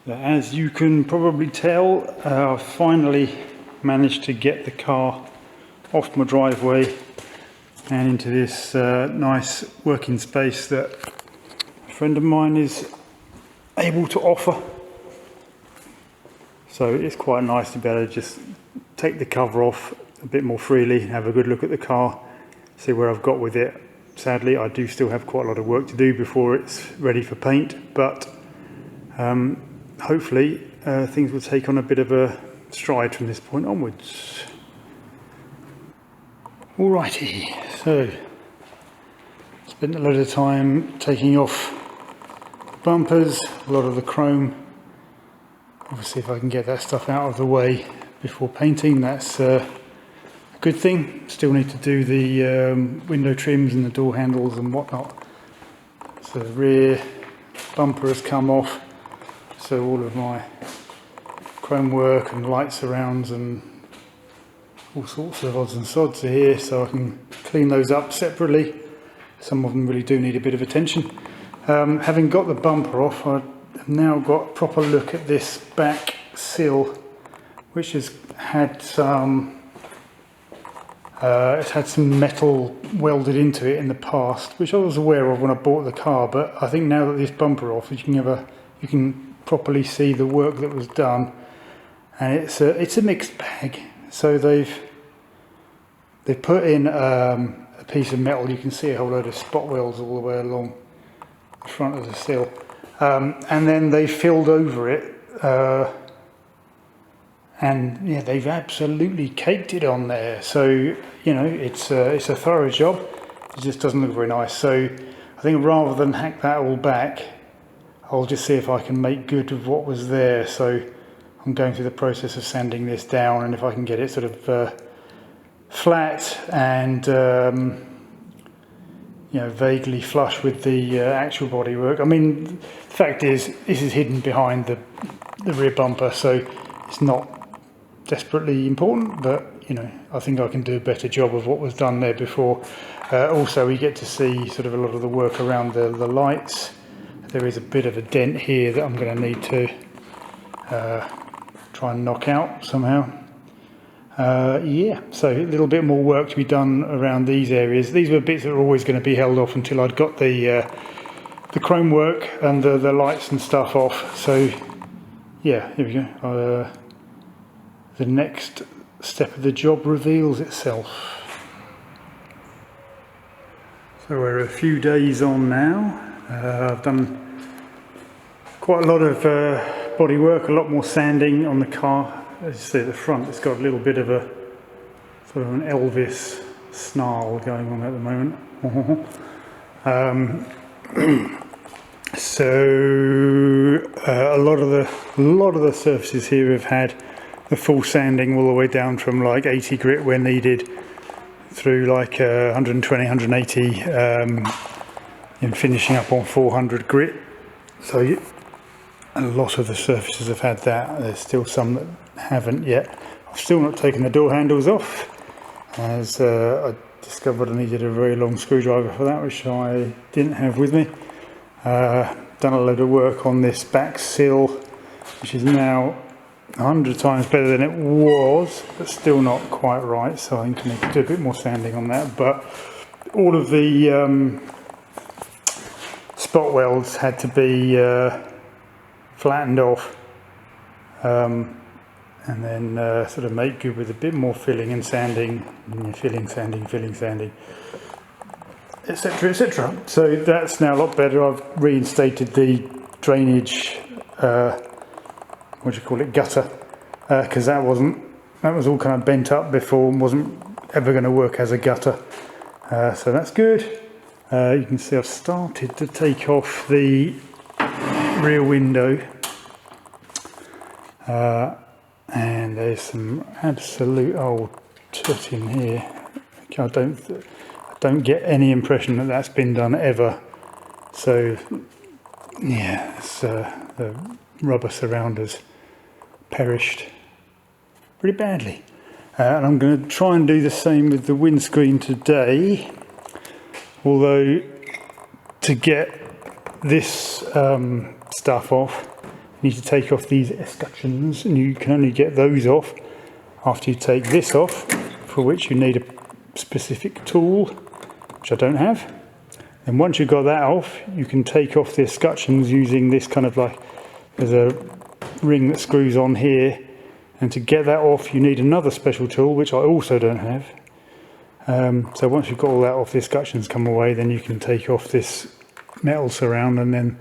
As you can probably tell, I've finally managed to get the car off my driveway and into this nice working space that a friend of mine is able to offer. So it's quite nice to be able to just take the cover off a bit more freely, have a good look at the car, see where I've got with it. Sadly, I do still have quite a lot of work to do before it's ready for paint, but hopefully things will take on a bit of a stride from this point onwards. Alrighty, so spent a lot of time taking off bumpers, a lot of the chrome. Obviously if I can get that stuff out of the way before painting, that's a good thing. Still need to do the window trims and the door handles and whatnot. So the rear bumper has come off, so all of my chrome work and light surrounds and all sorts of odds and sods are here, so I can clean those up separately. Some of them really do need a bit of attention. Having got the bumper off, I've now got a proper look at this back sill, which has had some it's had some metal welded into it in the past, which I was aware of when I bought the car, but I think now that this bumper off, you can properly see the work that was done, and it's a mixed bag. So they've put in a piece of metal. You can see a whole load of spot welds all the way along the front of the sill, and then they filled over it, and yeah, they've absolutely caked it on there. So you know, it's a thorough job. It just doesn't look very nice. So I think rather than hack that all back, I'll just see if I can make good of what was there. So I'm going through the process of sanding this down, and if I can get it sort of flat and you know, vaguely flush with the actual bodywork. I mean, the fact is, this is hidden behind the rear bumper, so it's not desperately important, but you know, I think I can do a better job of what was done there before. Also, we get to see sort of a lot of the work around the lights. There is a bit of a dent here that I'm going to need to try and knock out somehow. Yeah, so a little bit more work to be done around these areas. These were bits that were always going to be held off until I'd got the chrome work and the lights and stuff off. So yeah, here we go. The next step of the job reveals itself. So we're a few days on now. I've done quite a lot of body work, a lot more sanding on the car. As you see at the front, it's got a little bit of a sort of an Elvis snarl going on at the moment. So a lot of the surfaces here have had the full sanding all the way down from like 80 grit where needed through like 120, 180, and finishing up on 400 grit. So a lot of the surfaces have had that. There's still some that haven't yet. I've still not taken the door handles off, as I discovered I needed a very long screwdriver for that, which I didn't have with me. Done a load of work on this back sill, which is now 100 times better than it was, but still not quite right, so I think I need to do a bit more sanding on that. But all of the spot welds had to be flattened off, and then sort of make good with a bit more filling and sanding, filling, sanding, etc, etc. So that's now a lot better. I've reinstated the drainage, what do you call it, gutter, because that was all kind of bent up before and wasn't ever going to work as a gutter. So that's good. You can see I've started to take off the rear window, and there's some absolute old tut in here. I don't get any impression that that's been done ever. So yeah, it's, the rubber surrounders perished pretty badly, and I'm going to try and do the same with the windscreen today, although to get this stuff off you need to take off these escutcheons, and you can only get those off after you take this off, for which you need a specific tool, which I don't have. And once you've got that off, you can take off the escutcheons using this kind of like, there's a ring that screws on here, and to get that off you need another special tool, which I also don't have. So once you've got all that off, the escutcheons come away, then you can take off this metal surround and then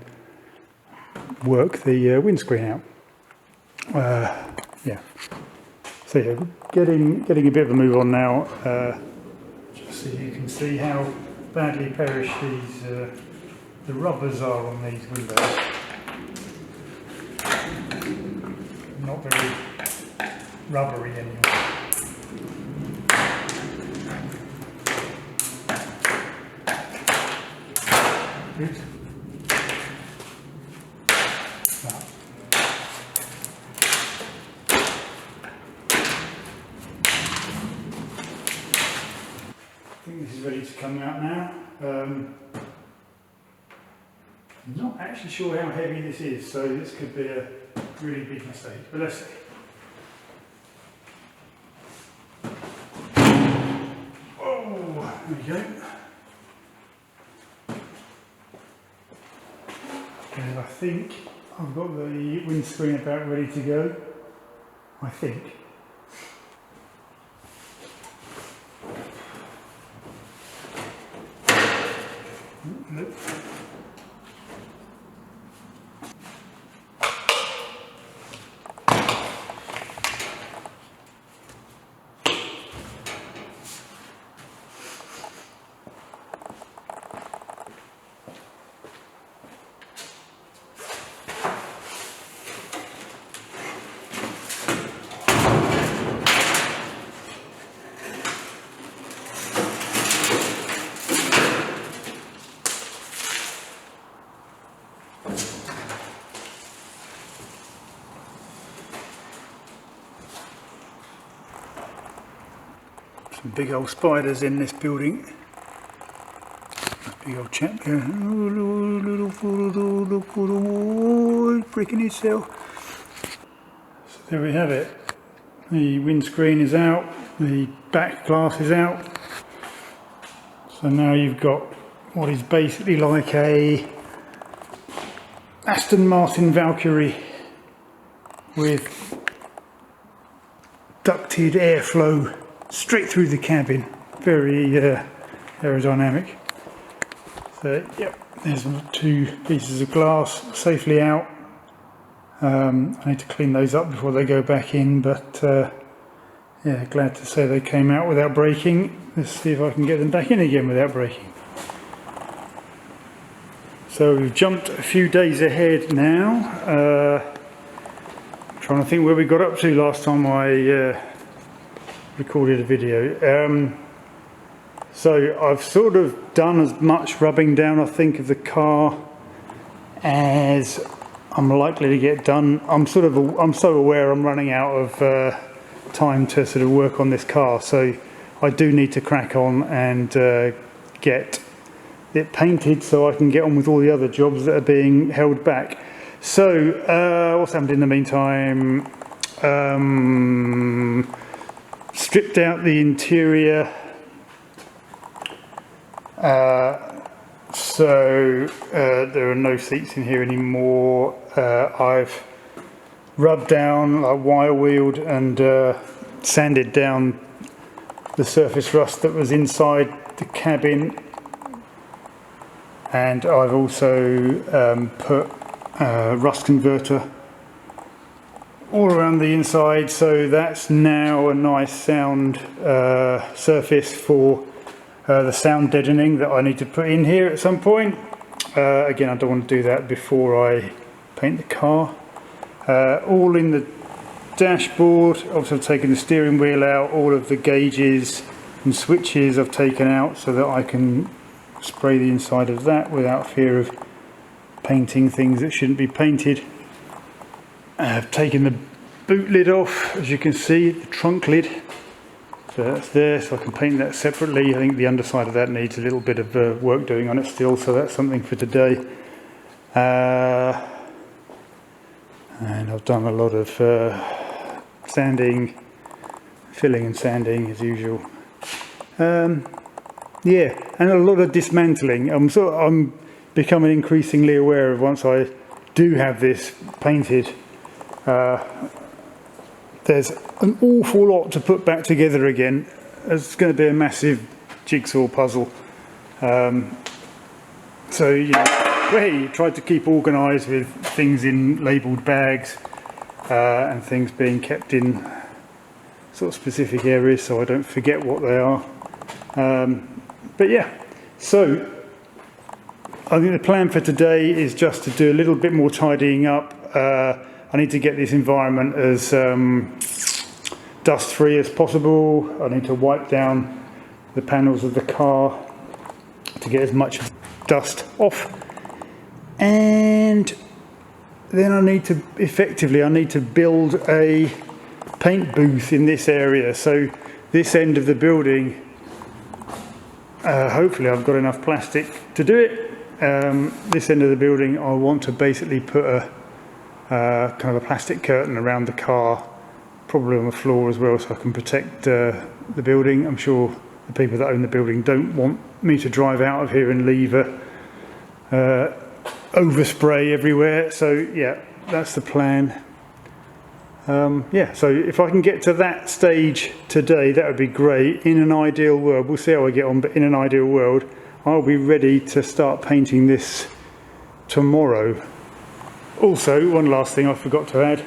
work the windscreen out. Yeah. So yeah, getting a bit of a move on now, just so you can see how badly perished these the rubbers are on these windows. Not very rubbery anymore. Oops. I think this is ready to come out now. I'm not actually sure how heavy this is, so this could be a really big mistake, but let's see. Oh, there we go. And I think I've got the windscreen about ready to go. I think. Nope. Big old spiders in this building. Big old chap there. Oh, look, breaking himself. So there we have it. The windscreen is out, the back glass is out. So now you've got what is basically like a Aston Martin Valkyrie with ducted airflow straight through the cabin, very aerodynamic. So yep, there's 2 pieces of glass safely out. I need to clean those up before they go back in, but yeah, glad to say they came out without breaking. Let's see if I can get them back in again without breaking. So we've jumped a few days ahead now. Trying to think where we got up to last time I recorded a video. So I've sort of done as much rubbing down, I think, of the car as I'm likely to get done. I'm so aware I'm running out of time to sort of work on this car, so I do need to crack on and get it painted so I can get on with all the other jobs that are being held back. So what's happened in the meantime? Stripped out the interior, so there are no seats in here anymore. I've rubbed down, wire wheeled and sanded down the surface rust that was inside the cabin, and I've also put rust converter all around the inside, so that's now a nice sound surface for the sound deadening that I need to put in here at some point. Again, I don't want to do that before I paint the car. All in the dashboard. Obviously I've taken the steering wheel out, all of the gauges and switches I've taken out so that I can spray the inside of that without fear of painting things that shouldn't be painted. I've taken the boot lid off, as you can see, the trunk lid. So that's there, so I can paint that separately. I think the underside of that needs a little bit of work doing on it still, so that's something for today. and I've done a lot of sanding, filling and sanding as usual. Yeah, and a lot of dismantling. I'm becoming increasingly aware of, once I do have this painted, there's an awful lot to put back together again. It's going to be a massive jigsaw puzzle. So, you know, hey, tried to keep organised with things in labelled bags and things being kept in sort of specific areas so I don't forget what they are. But yeah, so I think the plan for today is just to do a little bit more tidying up. I need to get this environment as dust free as possible. I need to wipe down the panels of the car to get as much dust off, and then I need to build a paint booth in this area. So this end of the building, hopefully I've got enough plastic to do it. This end of the building I want to basically put a kind of a plastic curtain around the car, probably on the floor as well, so I can protect the building. I'm sure the people that own the building don't want me to drive out of here and leave overspray everywhere. So yeah, that's the plan. Yeah, so if I can get to that stage today, that would be great. In an ideal world, we'll see how I get on, but in an ideal world, I'll be ready to start painting this tomorrow. Also, one last thing I forgot to add,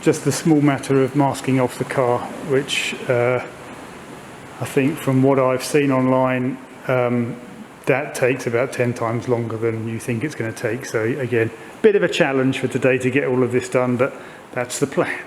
just the small matter of masking off the car, which I think from what I've seen online, that takes about 10 times longer than you think it's going to take. So again, bit of a challenge for today to get all of this done, but that's the plan.